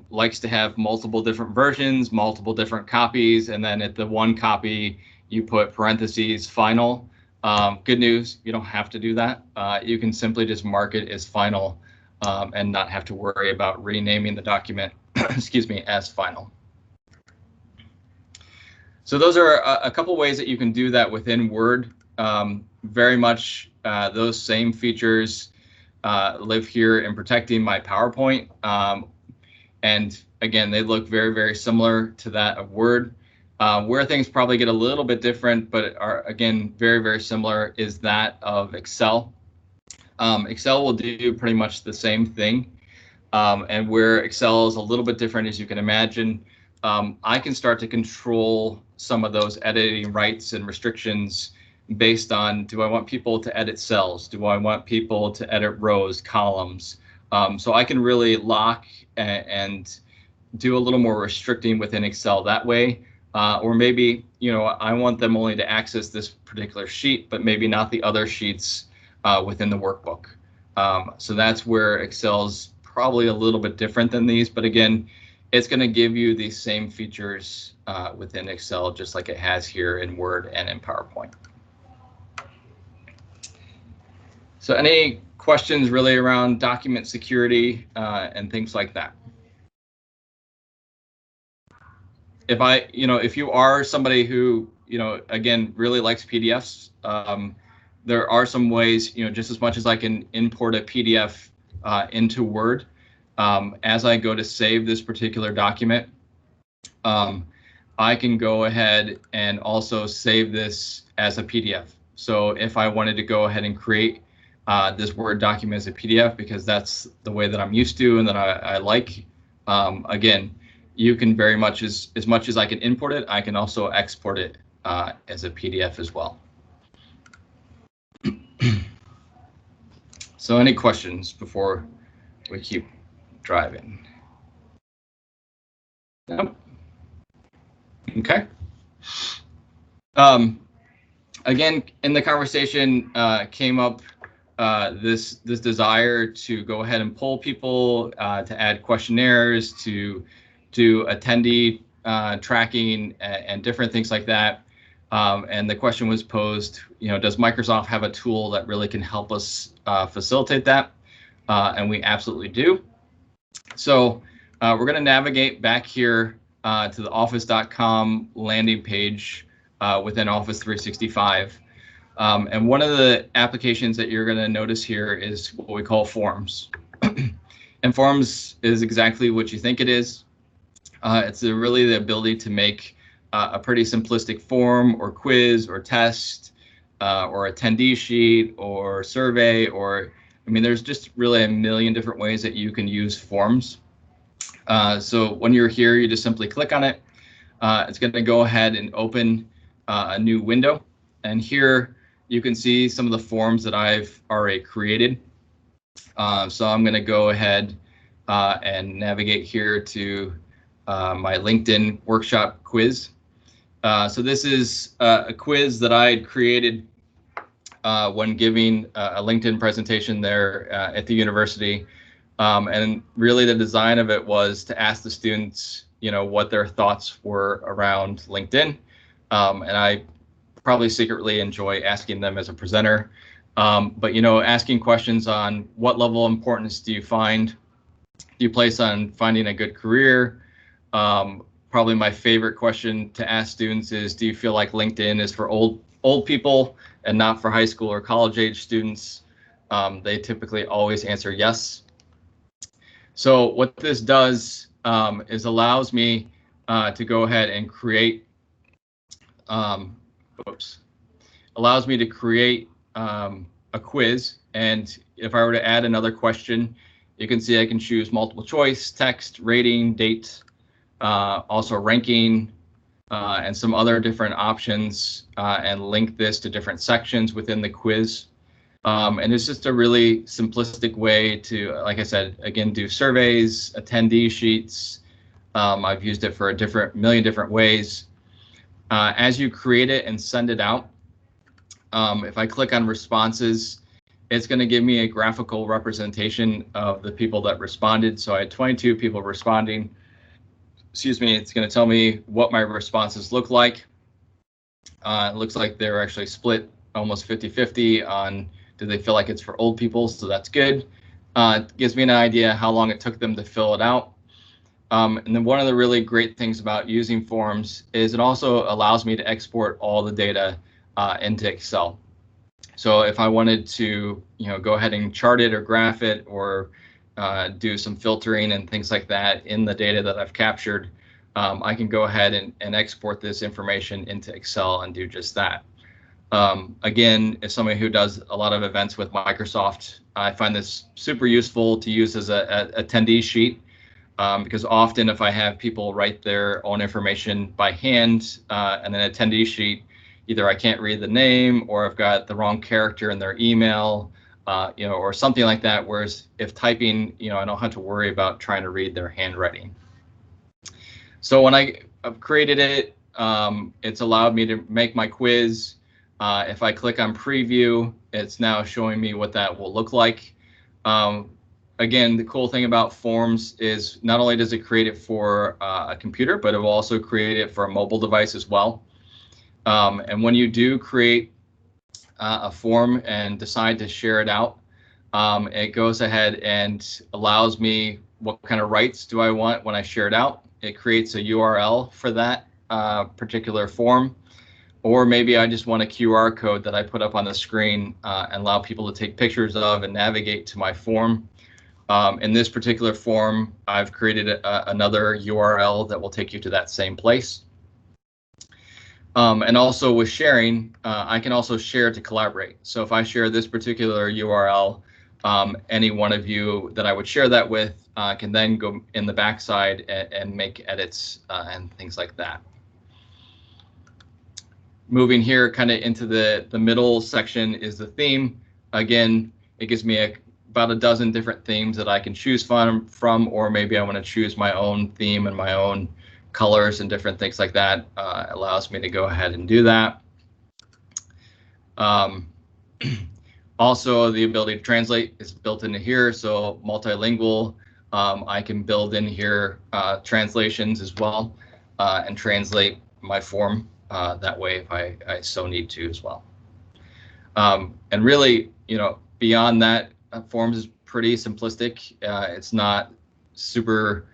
likes to have multiple different versions, multiple different copies, and then at the one copy you put parentheses final, good news, you don't have to do that. You can simply just mark it as final and not have to worry about renaming the document excuse me, as final. So those are a couple ways that you can do that within Word. Very much those same features live here in protecting my PowerPoint. And again, they look very, very similar to that of Word. Where things probably get a little bit different, but are, again, very, very similar, is that of Excel. Excel will do pretty much the same thing. And where Excel is a little bit different, as you can imagine, I can start to control some of those editing rights and restrictions based on, do I want people to edit cells? Do I want people to edit rows, columns? So I can really lock and do a little more restricting within Excel that way. Or maybe, I want them only to access this particular sheet, but maybe not the other sheets within the workbook. So that's where Excel's probably a little bit different than these, but again, it's going to give you the same features within Excel, just like it has here in Word and in PowerPoint. So any questions really around document security and things like that? If you are somebody who, again, really likes PDFs, there are some ways, just as much as I can import a PDF into Word, as I go to save this particular document, I can go ahead and also save this as a PDF. So if I wanted to go ahead and create this Word document as a PDF, because that's the way that I'm used to and that I like, again, you can very much, as much as I can import it, I can also export it as a PDF as well. So any questions before we keep driving? Nope. Okay. Again, in the conversation came up this desire to go ahead and poll people, to add questionnaires, to do attendee tracking and different things like that. And the question was posed, does Microsoft have a tool that really can help us facilitate that? And we absolutely do. So we're going to navigate back here to the office.com landing page within Office 365. And one of the applications that you're going to notice here is what we call Forms. And Forms is exactly what you think it is. It's really the ability to make a pretty simplistic form or quiz or test or attendee sheet or survey, or there's just really a million different ways that you can use Forms. So when you're here, you just simply click on it. It's going to go ahead and open a new window. And here you can see some of the forms that I've already created. So I'm going to go ahead and navigate here to my LinkedIn workshop quiz. So this is a quiz that I had created when giving a LinkedIn presentation there at the university. And really the design of it was to ask the students, what their thoughts were around LinkedIn. And I probably secretly enjoy asking them as a presenter. But, asking questions on what level of importance do you place on finding a good career? Probably my favorite question to ask students is, do you feel like LinkedIn is for old people and not for high school or college age students? They typically always answer yes. So what this does is allows me to go ahead and create, allows me to create a quiz. And if I were to add another question, you can see I can choose multiple choice, text, rating, date, also ranking, and some other different options, and link this to different sections within the quiz. And it's just a really simplistic way to, like I said, again, do surveys, attendee sheets. I've used it for a million different ways. As you create it and send it out, if I click on responses, it's going to give me a graphical representation of the people that responded. So I had 22 people responding. Excuse me, it's going to tell me what my responses look like. It looks like they're actually split almost 50-50 on do they feel like it's for old people, so that's good. It gives me an idea how long it took them to fill it out. And then one of the really great things about using Forms is it also allows me to export all the data into Excel. So if I wanted to, go ahead and chart it or graph it or do some filtering and things like that in the data that I've captured, I can go ahead and export this information into Excel and do just that. Again, as somebody who does a lot of events with Microsoft, I find this super useful to use as a attendee sheet. because often if I have people write their own information by hand and an attendee sheet, either I can't read the name or I've got the wrong character in their email, or something like that. Whereas if typing, I don't have to worry about trying to read their handwriting. So when I've created it, it's allowed me to make my quiz. If I click on preview, it's now showing me what that will look like. Again, the cool thing about forms is not only does it create it for a computer, but it will also create it for a mobile device as well. And when you do create a form and decide to share it out, it goes ahead and allows me what kind of rights do I want when I share it out. It creates a URL for that particular form. Or maybe I just want a QR code that I put up on the screen and allow people to take pictures of and navigate to my form. In this particular form, I've created another URL that will take you to that same place. And also with sharing, I can also share to collaborate. So if I share this particular URL, any one of you that I would share that with can then go in the backside and make edits and things like that. Moving here kind of into the middle section is the theme. Again, it gives me about a dozen different themes that I can choose from, or maybe I want to choose my own theme and my own colors and different things like that. Allows me to go ahead and do that. Also, the ability to translate is built into here, so multilingual. I can build in here translations as well and translate my form that way if I so need to as well. And really, beyond that, forms is pretty simplistic. It's not super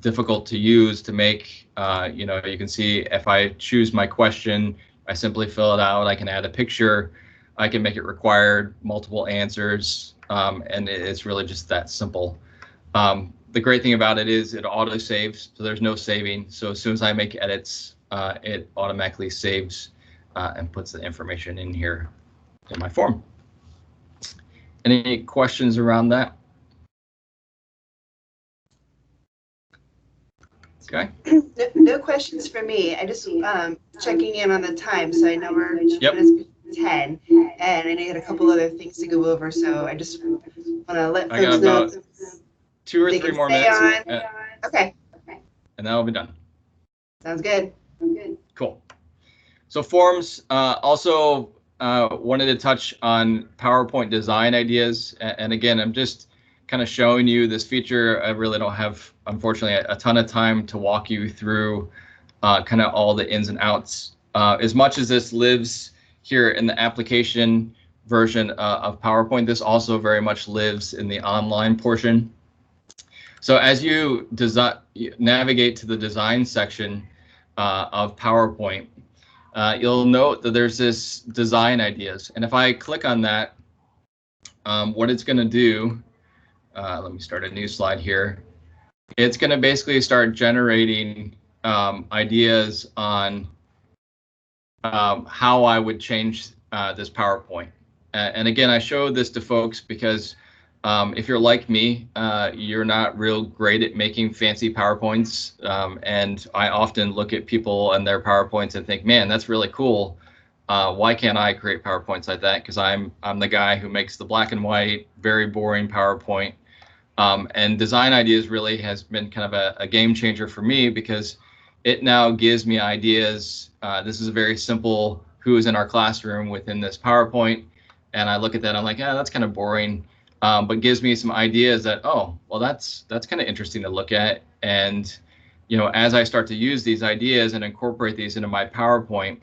difficult to use to make. You can see if I choose my question, I simply fill it out. I can add a picture. I can make it required multiple answers, and it's really just that simple. The great thing about it is it auto saves, so there's no saving. So as soon as I make edits, it automatically saves and puts the information in here in my form. Any questions around that? Okay. No questions for me. I just checking in on the time, so I know we're 10, and I know you had a couple other things to go over, so I just want to let folks know. About 2 or 3 more minutes. Okay. And that'll be done. Sounds good. Cool. So forms, also wanted to touch on PowerPoint design ideas. And again, I'm just kind of showing you this feature. I really don't have, unfortunately, a ton of time to walk you through kind of all the ins and outs. As much as this lives here in the application version of PowerPoint, this also very much lives in the online portion. So as you navigate to the design section of PowerPoint, you'll note that there's this design ideas. And if I click on that, what it's going to do, let me start a new slide here. It's going to basically start generating ideas on how I would change this PowerPoint. And again, I showed this to folks because if you're like me, you're not real great at making fancy PowerPoints. And I often look at people and their PowerPoints and think, man, that's really cool. Why can't I create PowerPoints like that? Because I'm the guy who makes the black and white, very boring PowerPoint. And design ideas really has been kind of a game changer for me because it now gives me ideas. This is a very simple who is in our classroom within this PowerPoint. And I look at that, I'm like, that's kind of boring. But gives me some ideas that, oh, well, that's kind of interesting to look at. And, as I start to use these ideas and incorporate these into my PowerPoint,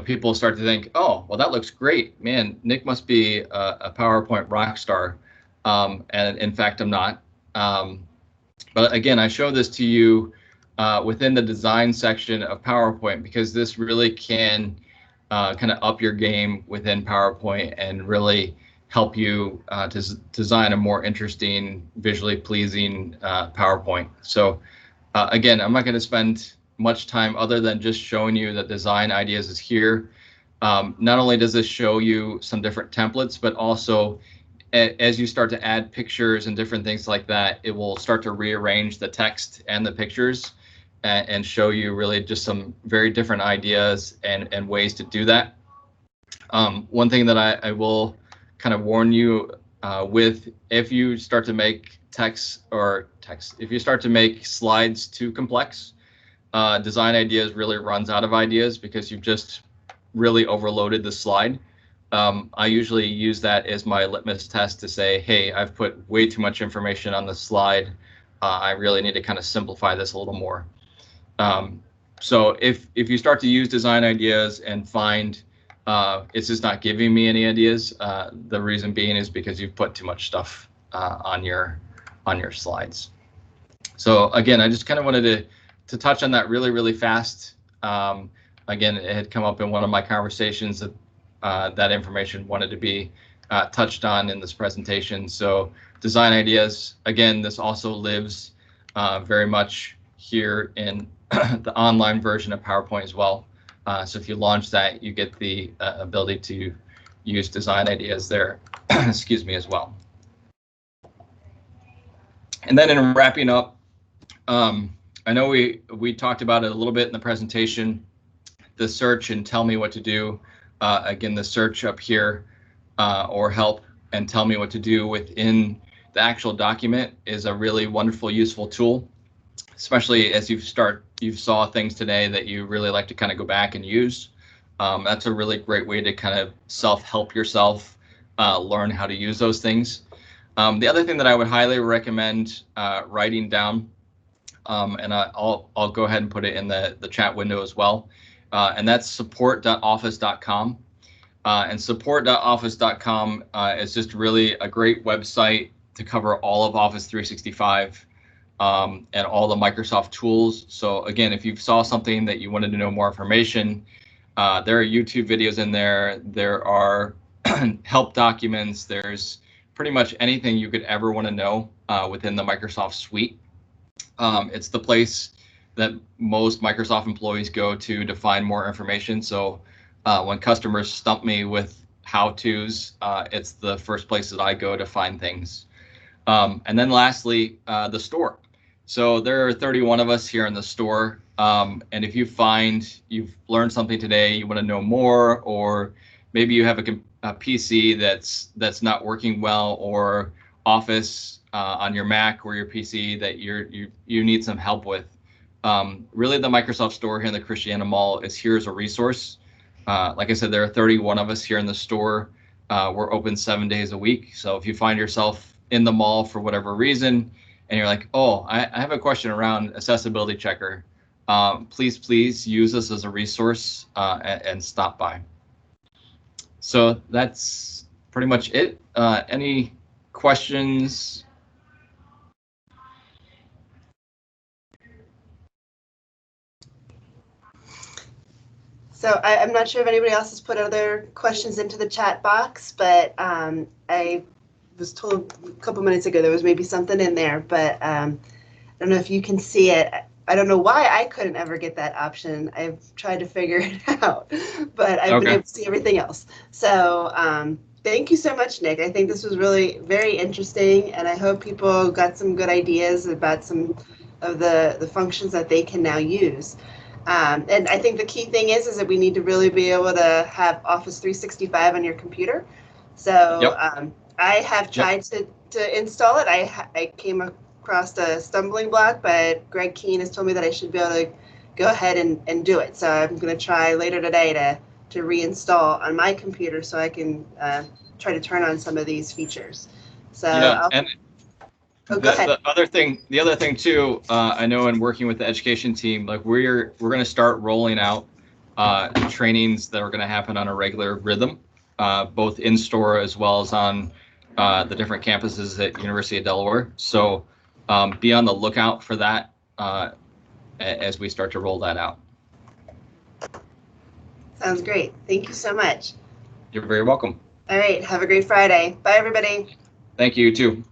people start to think, oh, well, that looks great. Man, Nick must be a PowerPoint rock star. And in fact, I'm not. But again, I show this to you within the design section of PowerPoint because this really can kind of up your game within PowerPoint and really help you to design a more interesting, visually pleasing PowerPoint. So again, I'm not going to spend much time other than just showing you that design ideas is here. Not only does this show you some different templates, but also as you start to add pictures and different things like that, it will start to rearrange the text and the pictures and show you really just some very different ideas and ways to do that. One thing that I will kind of warn you with, if you start to make if you start to make slides too complex, Design Ideas really runs out of ideas because you've just really overloaded the slide. I usually use that as my litmus test to say, hey, I've put way too much information on the slide. I really need to kind of simplify this a little more. So if you start to use Design Ideas and find it's just not giving me any ideas, the reason being is because you've put too much stuff on your slides. So again, I just kind of wanted to touch on that really fast. Again, it had come up in one of my conversations that that information wanted to be touched on in this presentation. So Design Ideas, again, this also lives very much here in the online version of PowerPoint as well. So if you launch that, you get the ability to use Design Ideas there, excuse me, as well. And then in wrapping up, I know we talked about it a little bit in the presentation, the search and tell me what to do. Again, the search up here or help and tell me what to do within the actual document is a really wonderful, useful tool, especially as you saw things today that you really like to kind of go back and use. That's a really great way to kind of self-help yourself, learn how to use those things. The other thing that I would highly recommend writing down, and I'll go ahead and put it in the chat window as well, and that's support.office.com. And support.office.com is just really a great website to cover all of Office 365 and all the Microsoft tools. So again, if you saw something that you wanted to know more information, there are YouTube videos in there. There are help documents. There's pretty much anything you could ever want to know within the Microsoft suite. It's the place that most Microsoft employees go to find more information. So when customers stump me with how-tos, it's the first place that I go to find things. And then lastly, the store. So there are 31 of us here in the store. And if you find you've learned something today, you want to know more, or maybe you have a PC that's not working well, or Office on your Mac or your PC that you need some help with, really the Microsoft Store here in the Christiana Mall is here as a resource. Like I said, there are 31 of us here in the store. We're open 7 days a week. So if you find yourself in the mall for whatever reason, and you're like, oh, I have a question around Accessibility Checker, please use us as a resource and stop by. So that's pretty much it. Any questions? So I'm not sure if anybody else has put other questions into the chat box, but I was told a couple minutes ago there was maybe something in there, but I don't know if you can see it. I don't know why I couldn't ever get that option. I've tried to figure it out, but I've been able to see everything else. So thank you so much, Nick. I think this was really very interesting, and I hope people got some good ideas about some of the functions that they can now use. And I think the key thing is that we need to really be able to have Office 365 on your computer. So I have tried to install it. I came across a stumbling block, but Greg Keene has told me that I should be able to go ahead and do it. So I'm going to try later today to reinstall on my computer so I can try to turn on some of these features. So the other thing too, I know in working with the education team, like we're going to start rolling out trainings that are going to happen on a regular rhythm, both in store as well as on the different campuses at University of Delaware. So be on the lookout for that as we start to roll that out. Sounds great. Thank you so much. You're very welcome. All right. Have a great Friday. Bye, everybody. Thank you, too.